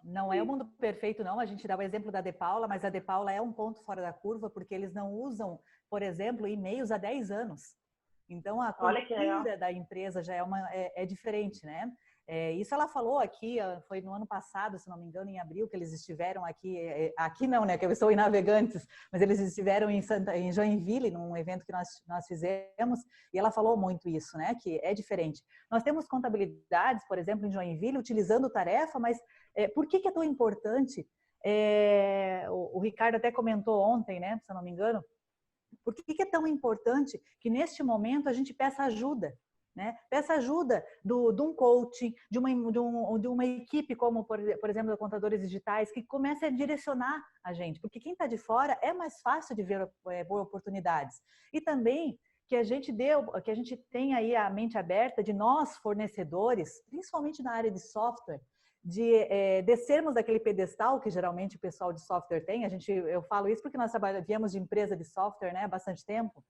não é o mundo perfeito, não. A gente dá o exemplo da De Paula, mas a De Paula é um ponto fora da curva, porque eles não usam, por exemplo, e-mails há 10 anos. Então, a cultura da empresa já é diferente, né? Isso ela falou aqui, foi no ano passado, se não me engano, em abril, que eles estiveram aqui, aqui não, né, que eu estou em Navegantes, mas eles estiveram em Joinville, num evento que nós fizemos, e ela falou muito isso, né, que é diferente. Nós temos contabilidades, por exemplo, em Joinville, utilizando tarefa, mas por que é tão importante? O Ricardo até comentou ontem, né, se eu não me engano, por que é tão importante que neste momento a gente peça ajuda? Né? Peça ajuda de um coaching, de uma equipe como, por exemplo, de contadores digitais, que comece a direcionar a gente, porque quem está de fora é mais fácil de ver oportunidades. E também que a gente tenha aí a mente aberta de nós, fornecedores, principalmente na área de software, de descermos daquele pedestal que geralmente o pessoal de software tem. Eu falo isso porque nós viemos de empresa de software, né, há bastante tempo.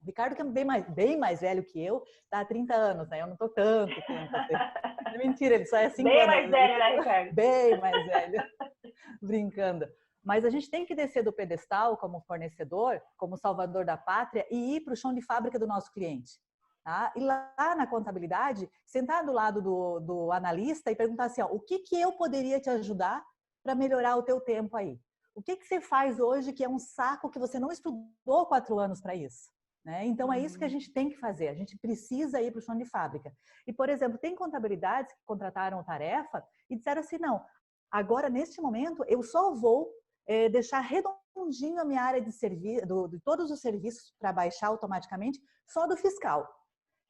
O Ricardo, que é bem mais velho que eu, está há 30 anos, né? Eu não estou tanto tempo. Assim. Mentira, ele só é 5 anos. Bem mais velho, né, Ricardo? Bem mais velho. Brincando. Mas a gente tem que descer do pedestal como fornecedor, como salvador da pátria e ir para o chão de fábrica do nosso cliente. Tá? E lá na contabilidade, sentar do lado do analista e perguntar assim, ó, o que eu poderia te ajudar para melhorar o teu tempo aí? O que você faz hoje que é um saco que você não estudou 4 anos para isso? Né? Então, é isso que a gente tem que fazer. A gente precisa ir para o chão de fábrica. E, por exemplo, tem contabilidades que contrataram tarefa e disseram assim, não, agora, neste momento, eu só vou deixar redondinho a minha área de serviço, de todos os serviços para baixar automaticamente, só do fiscal.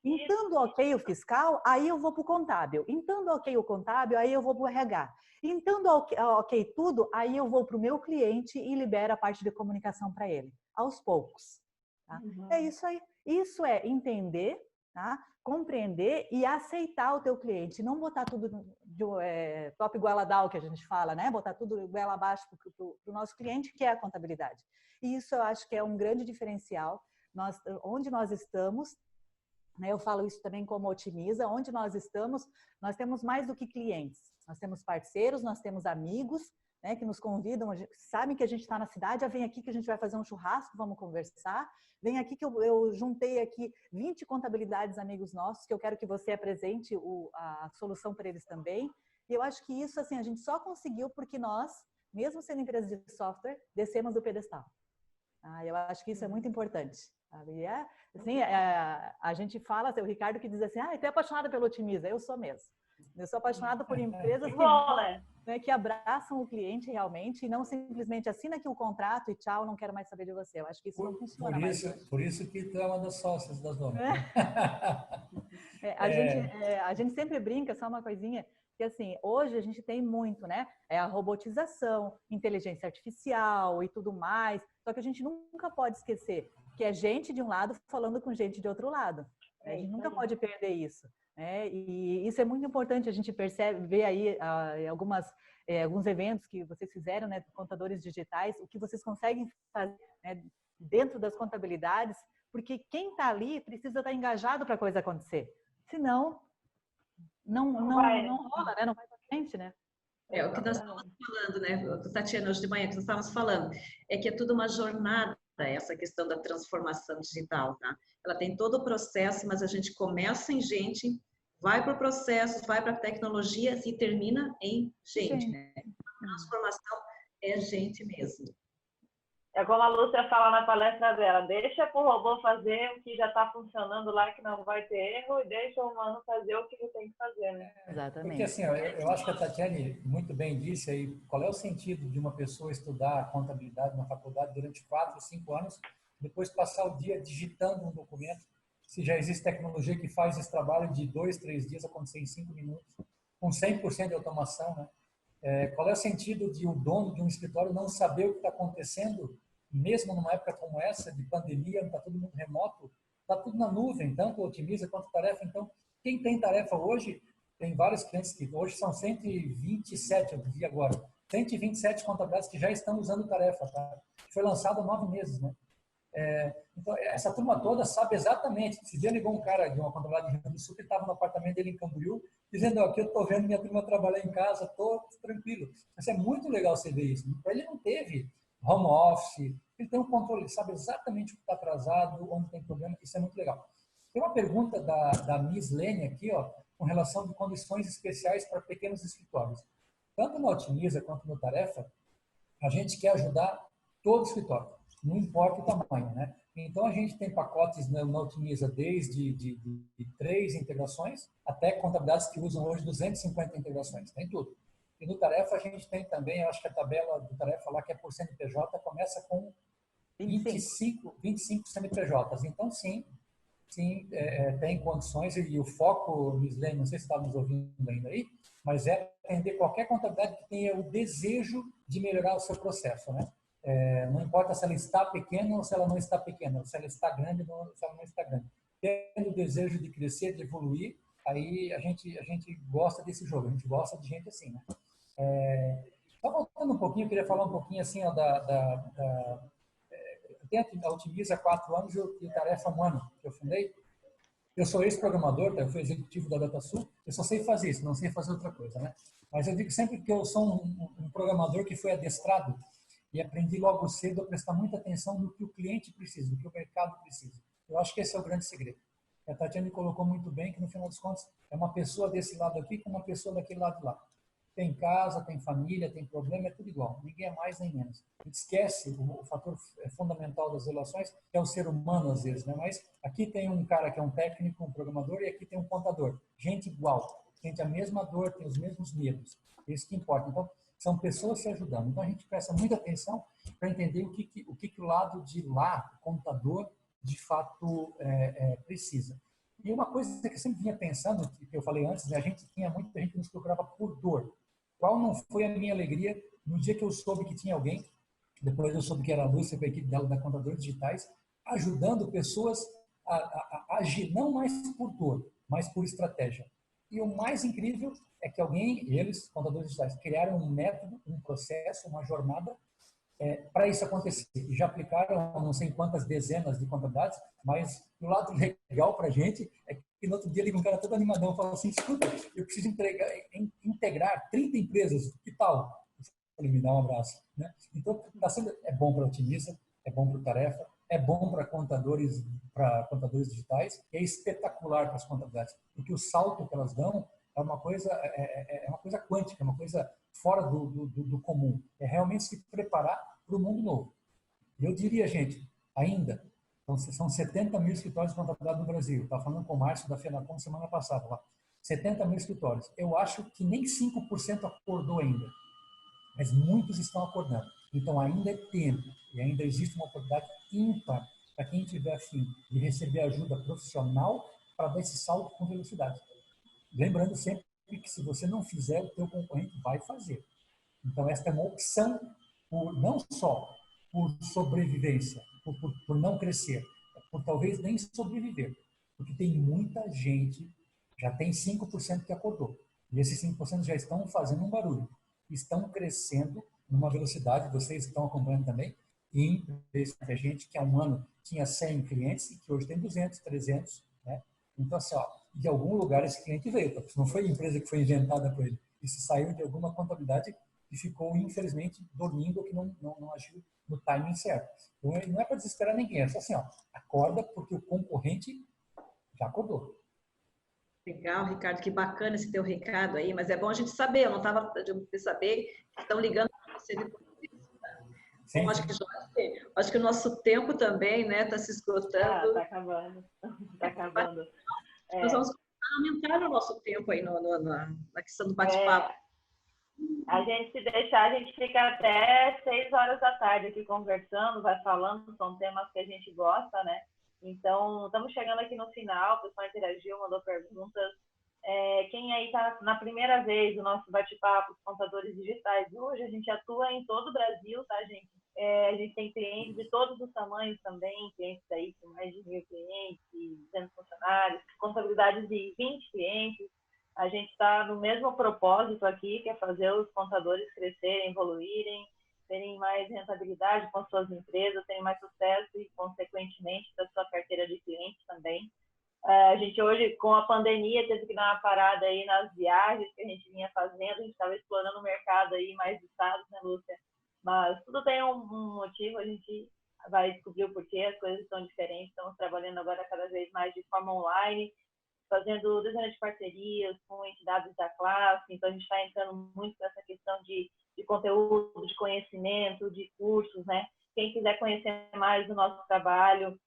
Entando ok o fiscal, aí eu vou para o contábil. Entando ok o contábil, aí eu vou para o RH. Entando ok tudo, aí eu vou para o meu cliente e libero a parte de comunicação para ele. Aos poucos. Tá? É isso aí. Isso é entender, tá? Compreender e aceitar o teu cliente. Não botar tudo top goela down, que a gente fala, né? Botar tudo goela abaixo para o nosso cliente, que é a contabilidade. E isso eu acho que é um grande diferencial. Onde nós estamos, né? Eu falo isso também como Otimiza, onde nós estamos, nós temos mais do que clientes. Nós temos parceiros, nós temos amigos, né, que nos convidam, sabem que a gente está na cidade, vem aqui que a gente vai fazer um churrasco, vamos conversar, vem aqui que eu juntei aqui 20 contabilidades amigos nossos, que eu quero que você apresente a solução para eles também. E eu acho que isso, assim, a gente só conseguiu porque nós, mesmo sendo empresa de software, descemos do pedestal. Eu acho que isso é muito importante. Sabe? Assim, a gente fala, o Ricardo que diz assim, tu é apaixonada pelo Otimiza, eu sou mesmo. Eu sou apaixonada por empresas que abraçam o cliente realmente e não simplesmente assina aqui o contrato e tchau, não quero mais saber de você. Eu acho que isso não funciona mais. Por isso que tu é uma das sócias das donas. A gente sempre brinca, só uma coisinha, que assim, hoje a gente tem muito, né? A robotização, inteligência artificial e tudo mais, só que a gente nunca pode esquecer que é gente de um lado falando com gente de outro lado. A gente nunca pode perder isso. E isso é muito importante, a gente vê aí alguns eventos que vocês fizeram, né, contadores digitais, o que vocês conseguem fazer, né, dentro das contabilidades, porque quem está ali precisa estar engajado para a coisa acontecer. Senão, não rola, né? Não vai para frente, né? O que nós estamos falando, né, Tatiana, hoje de manhã, que nós estávamos falando, é que é tudo uma jornada, essa questão da transformação digital, tá? Ela tem todo o processo, mas a gente começa em gente, vai para o processo, vai para a tecnologia e termina em gente, né? A transformação é gente mesmo. É como a Lúcia fala na palestra dela, deixa para o robô fazer o que já está funcionando lá, que não vai ter erro, e deixa o humano fazer o que ele tem que fazer, né? Exatamente. Porque assim, eu acho que a Tatiane muito bem disse aí, qual é o sentido de uma pessoa estudar contabilidade na faculdade durante 4, 5 anos, depois passar o dia digitando um documento, se já existe tecnologia que faz esse trabalho de 2, 3 dias acontecer em 5 minutos, com 100% de automação, né? Qual é o sentido de o dono de um escritório não saber o que está acontecendo, mesmo numa época como essa, de pandemia, está todo mundo remoto, está tudo na nuvem, tanto Otimiza quanto tarefa. Então, quem tem tarefa hoje, tem vários clientes que hoje são 127, eu vi agora, 127 contabilidades que já estão usando o Tarefa, tá? Foi lançado há 9 meses, né? Então, essa turma toda sabe exatamente. Esse dia ligou um cara de uma contabilidade de Rio Grande do Sul que estava no apartamento dele em Camboriú, dizendo, aqui eu estou vendo minha turma trabalhar em casa, estou tranquilo. Isso é muito legal você ver isso. Ele não teve home office, ele tem um controle, ele sabe exatamente o que está atrasado, onde tem problema, isso é muito legal. Tem uma pergunta da Miss Lene aqui, ó, com relação de condições especiais para pequenos escritórios. Tanto no Otimiza quanto no Tarefa, a gente quer ajudar todo o escritório, não importa o tamanho, né? Então, a gente tem pacotes na Otimiza desde de 3 integrações até contabilidades que usam hoje 250 integrações, tem tudo. E no Tarefa, a gente tem também, eu acho que a tabela do Tarefa lá, que é por CNPJ, começa com 25 CNPJs. Então, sim, tem condições, e o foco, Mislene, não sei se está nos ouvindo ainda aí, mas é atender qualquer contabilidade que tenha o desejo de melhorar o seu processo, né? Não importa se ela está pequena ou se ela não está pequena, se ela está grande ou se ela não está grande. Tendo o desejo de crescer, de evoluir, aí a gente gosta desse jogo, a gente gosta de gente assim, né? Só voltando um pouquinho, eu queria falar um pouquinho assim, ó, eu tenho a Otimiza há 4 anos e o Tarefa há 1 ano que eu fundei. Eu sou ex-programador, tá? Eu fui executivo da DataSul, eu só sei fazer isso, não sei fazer outra coisa, né? Mas eu digo sempre que eu sou um programador que foi adestrado e aprendi logo cedo a prestar muita atenção no que o cliente precisa, no que o mercado precisa. Eu acho que esse é o grande segredo. A Tatiana colocou muito bem que, no final dos contos, é uma pessoa desse lado aqui com uma pessoa daquele lado lá. Tem casa, tem família, tem problema, é tudo igual. Ninguém é mais nem menos. A gente esquece o fator fundamental das relações, que é o ser humano, às vezes, né? Mas aqui tem um cara que é um técnico, um programador, e aqui tem um contador. Gente igual, sente a mesma dor, tem os mesmos medos. É isso que importa. Então, são pessoas se ajudando. Então, a gente presta muita atenção para entender o que o lado de lá, o contador, de fato precisa. E uma coisa que eu sempre vinha pensando, que eu falei antes, né? A gente tinha muita gente que nos procurava por dor. Qual não foi a minha alegria no dia que eu soube que tinha alguém, depois eu soube que era a Lúcia, com a equipe dela da Contadores Digitais, ajudando pessoas a agir, não mais por dor, mas por estratégia. E o mais incrível é que eles, Contadores Digitais, criaram um método, um processo, uma jornada para isso acontecer. E já aplicaram não sei quantas dezenas de contabilidades, mas o lado legal para a gente é que no outro dia liga um cara todo animadão e fala assim, escuta, eu preciso integrar 30 empresas, que tal? Eu falei, me dá um abraço. Né? Então, é bom para a Otimiza, é bom para o Tarefa, é bom para contadores digitais, é espetacular para as contabilidades, porque o salto que elas dão é uma coisa quântica, é uma coisa fora do comum. É realmente se preparar para o mundo novo. E eu diria, gente, ainda, então, são 70 mil escritórios de contabilidade no Brasil. Estava falando com o Márcio da FENACOM semana passada. Lá. 70 mil escritórios. Eu acho que nem 5% acordou ainda, mas muitos estão acordando. Então, ainda é tempo e ainda existe uma oportunidade ímpar para quem tiver afim de receber ajuda profissional para dar esse salto com velocidade. Lembrando sempre que se você não fizer, o teu concorrente vai fazer. Então, esta é uma opção não só por sobrevivência, por não crescer, por talvez nem sobreviver. Porque tem muita gente, já tem 5% que acordou. E esses 5% já estão fazendo um barulho. Estão crescendo numa velocidade, vocês estão acompanhando também, e a gente que há 1 ano tinha 100 clientes e que hoje tem 200, 300, né? Então, assim, ó, de algum lugar esse cliente veio. Não foi a empresa que foi inventada por ele. Isso saiu de alguma contabilidade e ficou, infelizmente, dormindo ou que não agiu no timing certo. Então, não é para desesperar ninguém. É só assim, ó, acorda porque o concorrente já acordou. Legal, Ricardo, que bacana esse teu recado aí, mas é bom a gente saber, eu não estava de saber que estão ligando para você depois disso. Sim, Bom, acho que o nosso tempo também, né, está se esgotando. Tá acabando. Tá acabando. Nós vamos aumentar o nosso tempo aí na questão do bate-papo. A gente, se deixar, a gente fica até 6 horas da tarde aqui conversando, vai falando, são temas que a gente gosta, né? Então, estamos chegando aqui no final, o pessoal interagiu, mandou perguntas. Quem aí está na primeira vez do nosso bate-papo, Contadores Digitais, hoje a gente atua em todo o Brasil, tá, gente? A gente tem clientes de todos os tamanhos também, clientes aí com mais de 1.000 clientes, 200 funcionários, contabilidades de 20 clientes. A gente está no mesmo propósito aqui, que é fazer os contadores crescerem, evoluírem, terem mais rentabilidade com suas empresas, terem mais sucesso e, consequentemente, da sua carteira de clientes também. A gente hoje, com a pandemia, teve que dar uma parada aí nas viagens que a gente vinha fazendo, a gente estava explorando o mercado aí, mais estados, né, Lúcia? Mas tudo tem um motivo, a gente vai descobrir o porquê, as coisas estão diferentes, estamos trabalhando agora cada vez mais de forma online, fazendo dezenas de parcerias com entidades da classe, então a gente está entrando muito nessa questão de conteúdo, de conhecimento, de cursos, né? Quem quiser conhecer mais do nosso trabalho,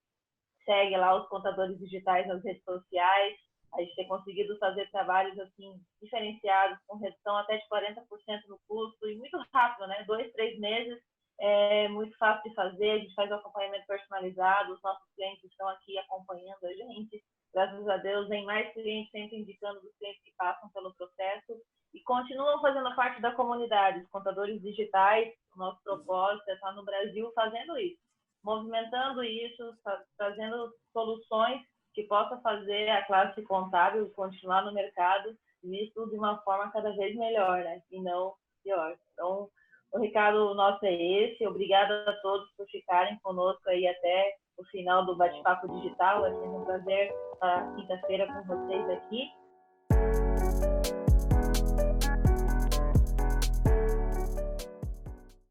segue lá os contadores digitais nas redes sociais. A gente tem conseguido fazer trabalhos assim diferenciados, com redução até de 40% no custo, e muito rápido, né? 2, 3 meses, é muito fácil de fazer, a gente faz um acompanhamento personalizado, os nossos clientes estão aqui acompanhando a gente, graças a Deus, vem mais clientes sempre indicando os clientes que passam pelo processo e continuam fazendo parte da comunidade. Os contadores digitais, o nosso propósito é estar no Brasil fazendo isso, movimentando isso, trazendo soluções que possam fazer a classe contábil continuar no mercado, e isso de uma forma cada vez melhor, né? E não pior. Então, o recado nosso é esse. Obrigada a todos por ficarem conosco aí até o final do Bate-Papo Digital. É sempre um prazer estar quinta-feira com vocês aqui.